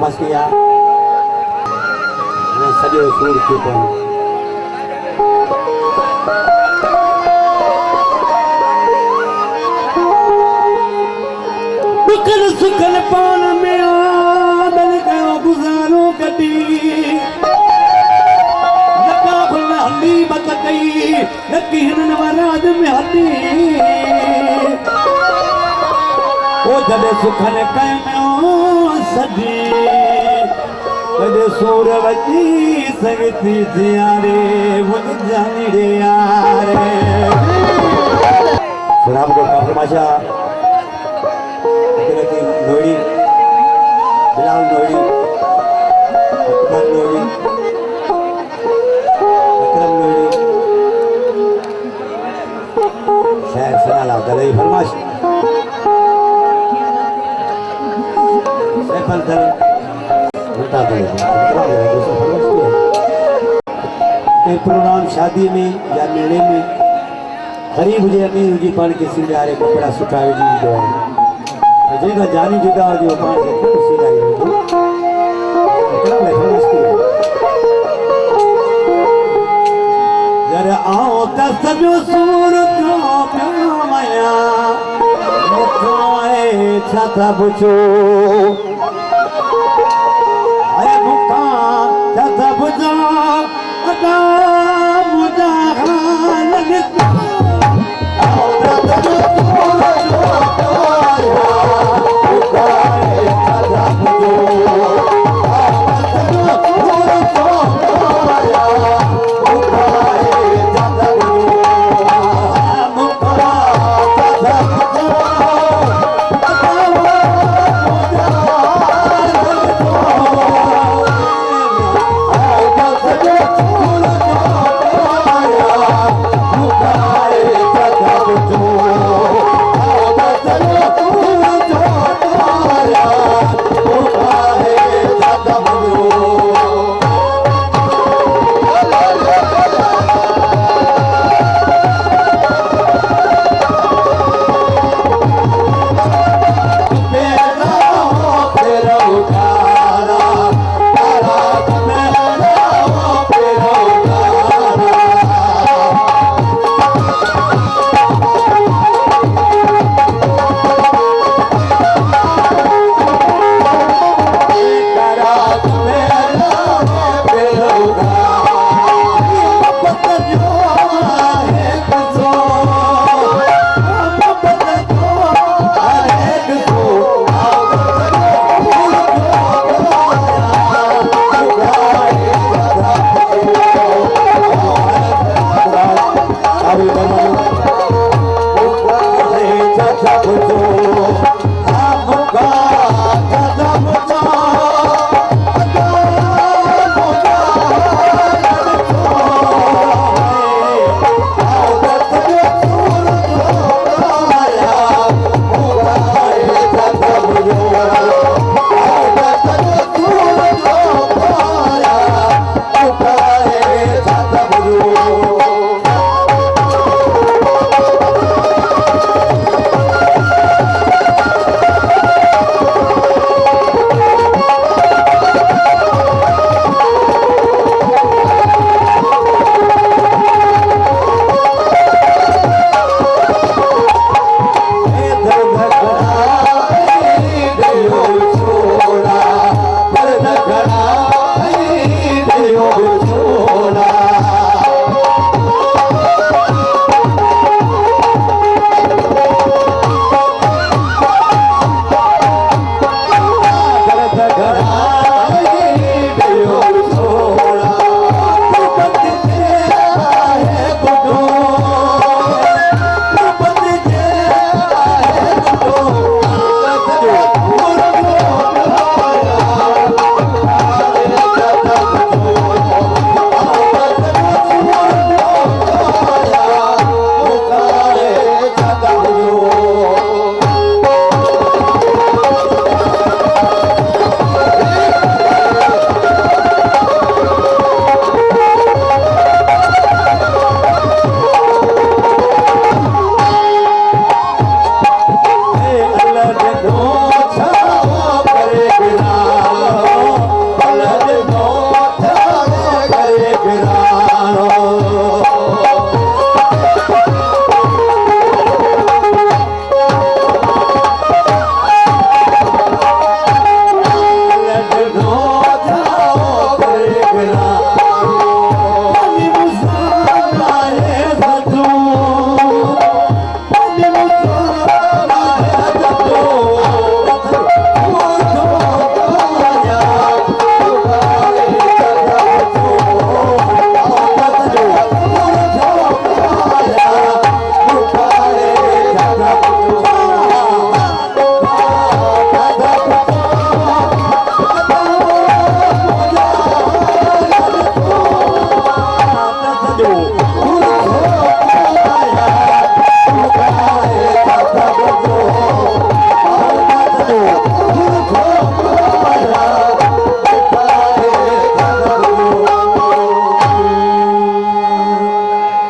फरमाइश किया सॼो सूर थी पवंदो दुखन सुखन पान में आदल कयो गुज़ारो कटी नका भुल हली बत कई नकी हिनन वराद में हली ओ जॾहिं सुखन कयो सॼी कॾहिं सूर वॼी संगती थियारे मुझ जानीड़े यारे सुनाम को काफरमाशा नोड़ी बिलाल नोड़ी अकबर नोड़ी अकरम नोड़ी शायर सनाला दलई फरमाश सैफल दल उल्टा दल प्रोग्राम शादी में या मेले में गरीब हुजे अमीर हुजे पाण खे सिंगारे कपिड़ा सुठा विझी ईंदो आहे जेका जानी जुदा हुजे पाण खे ख़ुदि सिंगारी वेंदो जर आओ त सॼो सूर थियो पियो मया मूंखां छा था पुछो